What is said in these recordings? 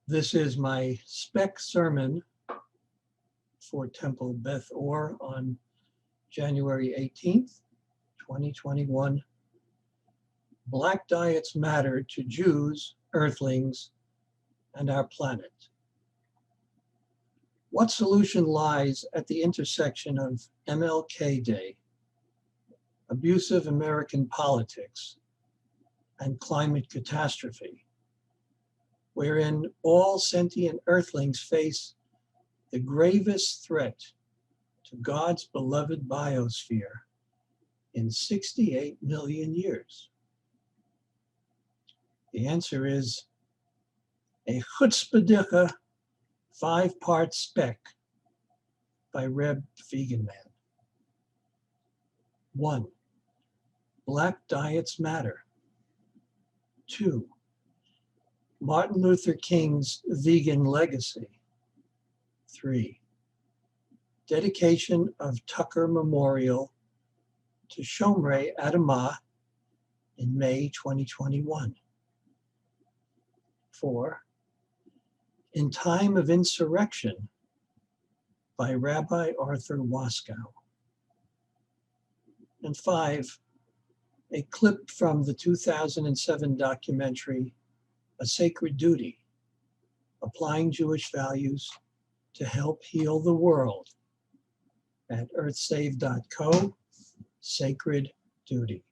This is my SPECK sermon for Temple Beth Orr on January 18th, 2021. Black diets matter to Jews, earthlings, and our planet. What solution lies at the intersection of MLK Day, abusive American politics, and climate catastrophe, wherein all sentient earthlings face the gravest threat to God's beloved biosphere in 68 million years? The answer is a chutzpahdicha 5-part SPECK by Reb Vegan Man. 1. Black diets matter. 2. Martin Luther King's vegan legacy. 3. Dedication of Tucker Memorial to Shomrei Adamah in May 2021. 4. In Time of Insurrection by Rabbi Arthur Waskow. And 5. A clip from the 2007 documentary, A Sacred Duty, Applying Jewish Values to Help Heal the World at earthsave.co, Sacred Duty.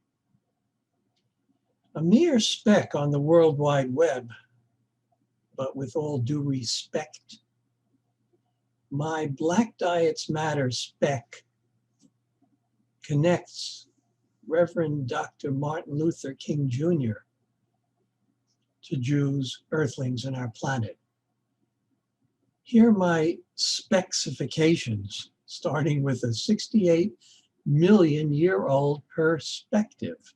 A mere speck on the World Wide Web, but with all due respect, my Black Diets Matter SPECK connects Reverend Dr. Martin Luther King Jr. to Jews, earthlings, and our planet. Here are my spexifications, starting with a 68 million year old perspective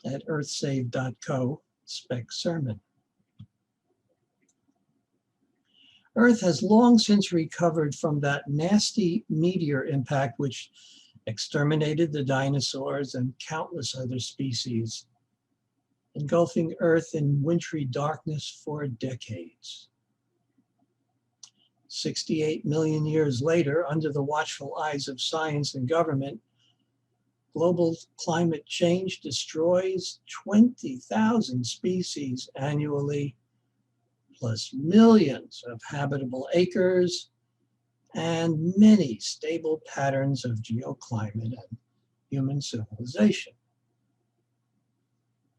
at earthsave.co, SPECK sermon. Earth has long since recovered from that nasty meteor impact which exterminated the dinosaurs and countless other species, engulfing Earth in wintry darkness for decades. 68 million years later, under the watchful eyes of science and government, global climate change destroys 20,000 species annually, plus millions of habitable acres, and many stable patterns of geoclimate and human civilization.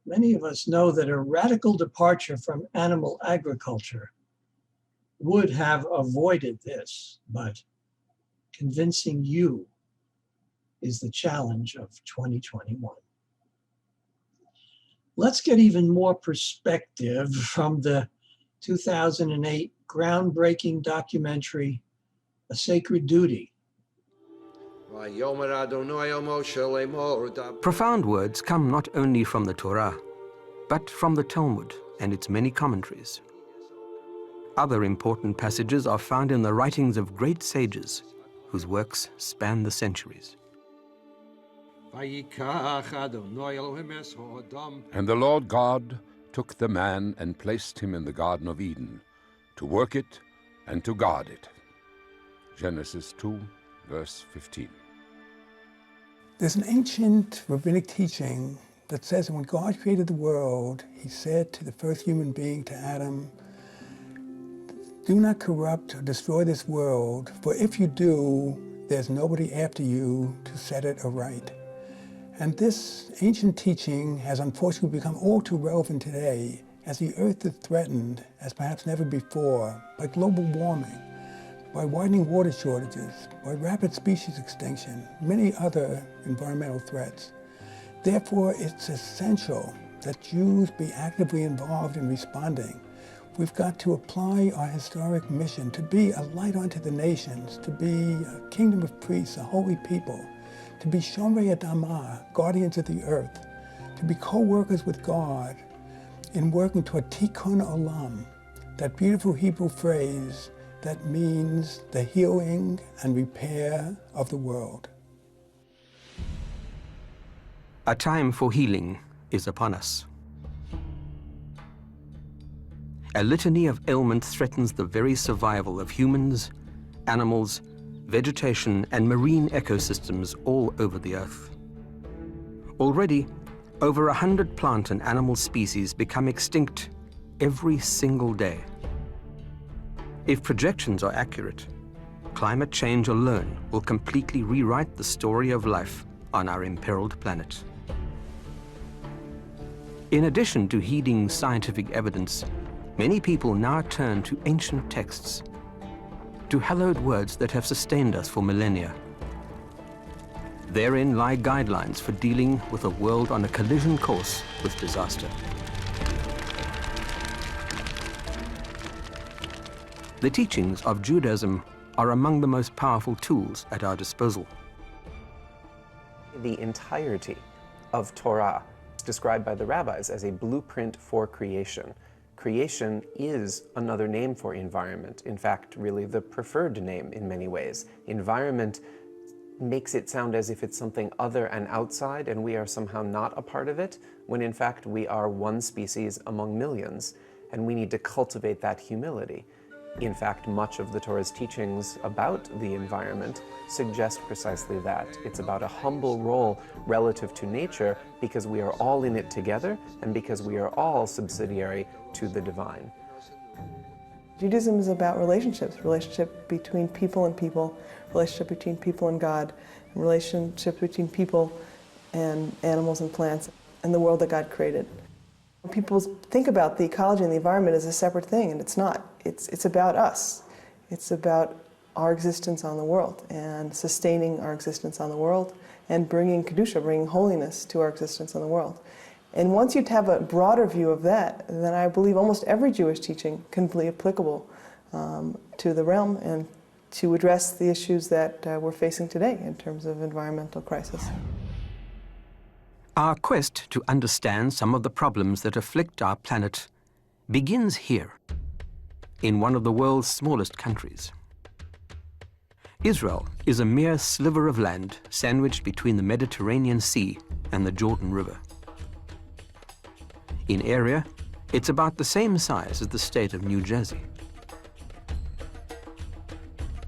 Many of us know that a radical departure from animal agriculture would have avoided this, but convincing you is the challenge of 2021. Let's get even more perspective from the 2008 groundbreaking documentary, A Sacred Duty. Profound words come not only from the Torah, but from the Talmud and its many commentaries. Other important passages are found in the writings of great sages whose works span the centuries. And the Lord God took the man and placed him in the Garden of Eden to work it and to guard it. Genesis 2, verse 15. There's an ancient rabbinic teaching that says that when God created the world, he said to the first human being, to Adam, do not corrupt or destroy this world, for if you do, there's nobody after you to set it aright. And this ancient teaching has unfortunately become all too relevant today as the earth is threatened, as perhaps never before, by global warming, by widening water shortages, by rapid species extinction, many other environmental threats. Therefore, it's essential that Jews be actively involved in responding. We've got to apply our historic mission to be a light unto the nations, to be a kingdom of priests, a holy people, to be Shomrei Adamah, guardians of the earth, to be co-workers with God in working toward Tikkun Olam, that beautiful Hebrew phrase that means the healing and repair of the world. A time for healing is upon us. a litany of ailments threatens the very survival of humans, animals, vegetation, and marine ecosystems all over the Earth. Already, over 100 plant and animal species become extinct every single day. If projections are accurate, climate change alone will completely rewrite the story of life on our imperiled planet. In addition to heeding scientific evidence, many people now turn to ancient texts, to hallowed words that have sustained us for millennia. Therein lie guidelines for dealing with a world on a collision course with disaster. The teachings of Judaism are among the most powerful tools at our disposal. The entirety of Torah is described by the rabbis as a blueprint for creation. Creation is another name for environment. In fact, really the preferred name in many ways. Environment makes it sound as if it's something other and outside, and we are somehow not a part of it, when in fact we are one species among millions, and we need to cultivate that humility. In fact, much of the Torah's teachings about the environment suggest precisely that. It's about a humble role relative to nature because we are all in it together and because we are all subsidiary to the divine. Judaism is about relationships, relationship between people and people, relationship between people and God, and relationship between people and animals and plants, and the world that God created. People think about the ecology and the environment as a separate thing, and it's not. It's about us. It's about our existence on the world and sustaining our existence on the world and bringing Kedusha, bringing holiness to our existence on the world. And once you have a broader view of that, then I believe almost every Jewish teaching can be applicable to the realm and to address the issues that we're facing today in terms of environmental crisis. Our quest to understand some of the problems that afflict our planet begins here, in one of the world's smallest countries. Israel is a mere sliver of land sandwiched between the Mediterranean Sea and the Jordan River. In area, it's about the same size as the state of New Jersey.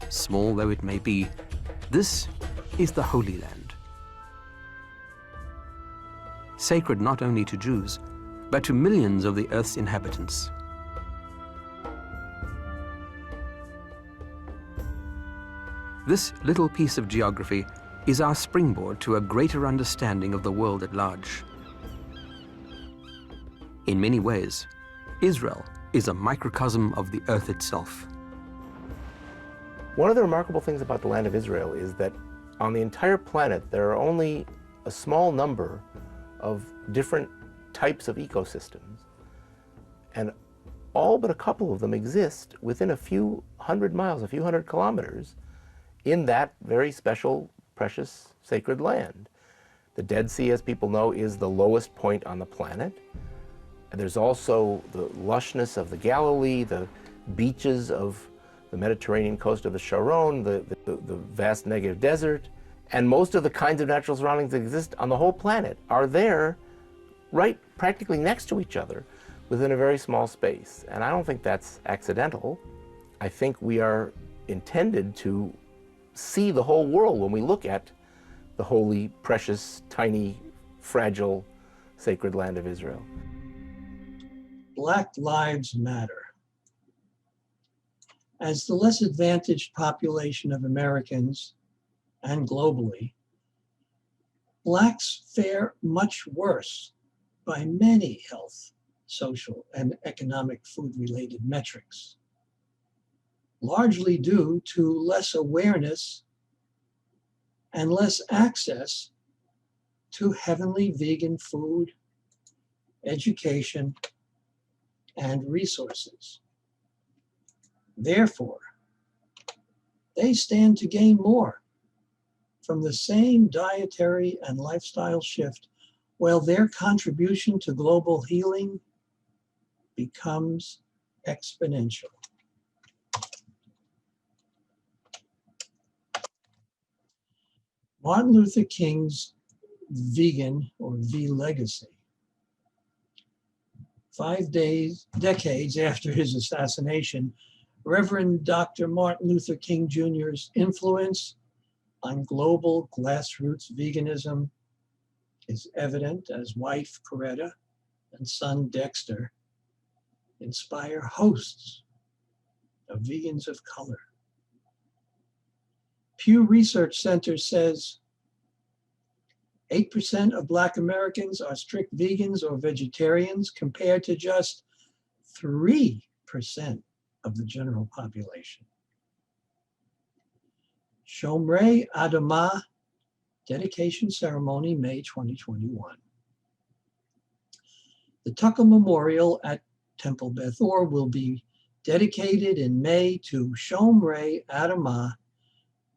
Small though it may be, this is the Holy Land. Sacred not only to Jews, but to millions of the Earth's inhabitants. This little piece of geography is our springboard to a greater understanding of the world at large. In many ways, Israel is a microcosm of the Earth itself. One of the remarkable things about the land of Israel is that on the entire planet there are only a small number of different types of ecosystems, and all but a couple of them exist within a few hundred miles, a few hundred kilometers, in that very special, precious, sacred land. The Dead Sea, as people know, is the lowest point on the planet. There's also the lushness of the Galilee, the beaches of the Mediterranean coast of the Sharon, the vast Negev desert, and most of the kinds of natural surroundings that exist on the whole planet are there, right practically next to each other, within a very small space. And I don't think that's accidental. I think we are intended to see the whole world when we look at the holy, precious, tiny, fragile, sacred land of Israel. Black Lives Matter. As the less advantaged population of Americans, and globally, Blacks fare much worse by many health, social, and economic food-related metrics, largely due to less awareness and less access to heavenly vegan food, education, and resources. Therefore, they stand to gain more from the same dietary and lifestyle shift, while their contribution to global healing becomes exponential. Martin Luther King's vegan or V legacy. decades after his assassination, Reverend Dr. Martin Luther King Jr.'s influence on global grassroots veganism is evident as wife Coretta and son Dexter inspire hosts of vegans of color. Pew Research Center says 8% of Black Americans are strict vegans or vegetarians compared to just 3% of the general population. Shomrei Adamah dedication ceremony, May 2021. The Tucker Memorial at Temple Beth Or will be dedicated in May to Shomrei Adamah,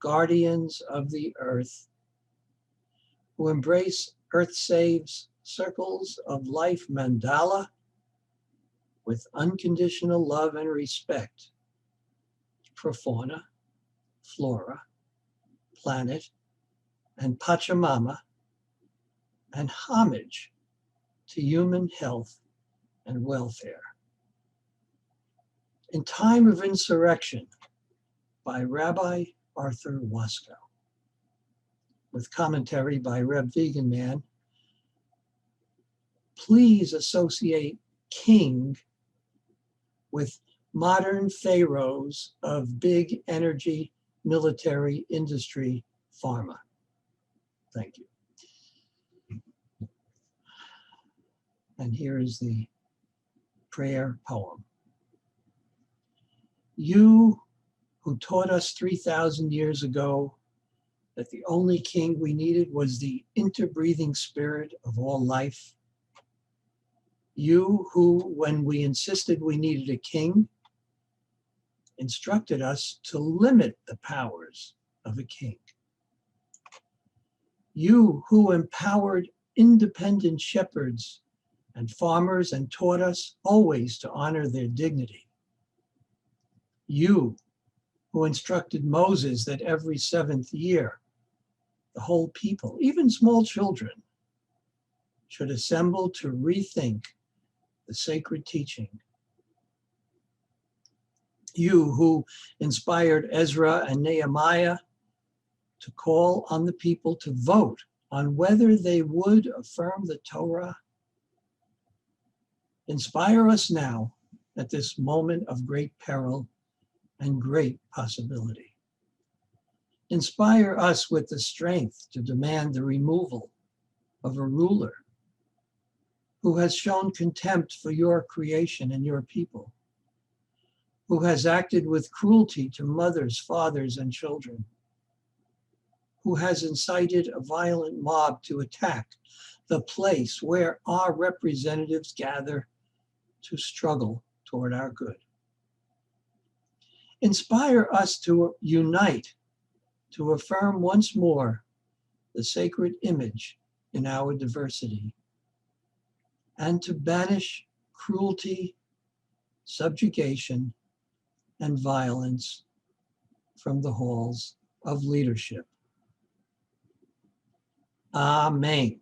guardians of the earth, who embrace Earth Saves Circles of Life mandala with unconditional love and respect for fauna, flora, planet, and Pachamama, and homage to human health and welfare. In Time of Insurrection by Rabbi Arthur Waskow, with commentary by Reb Vegan Man. Please associate king with modern pharaohs of big energy, military, industry, pharma. Thank you. And here is the prayer poem. You who taught us 3,000 years ago that the only king we needed was the interbreathing spirit of all life. You who, when we insisted we needed a king, instructed us to limit the powers of a king. You who empowered independent shepherds and farmers and taught us always to honor their dignity. You who instructed Moses that every 7th year, the whole people, even small children, should assemble to rethink the sacred teaching. You who inspired Ezra and Nehemiah to call on the people to vote on whether they would affirm the Torah. Inspire us now at this moment of great peril and great possibility. Inspire us with the strength to demand the removal of a ruler who has shown contempt for your creation and your people, who has acted with cruelty to mothers, fathers, and children, who has incited a violent mob to attack the place where our representatives gather to struggle toward our good. Inspire us to unite, to affirm once more the sacred image in our diversity, and to banish cruelty, subjugation, and violence from the halls of leadership. Amen.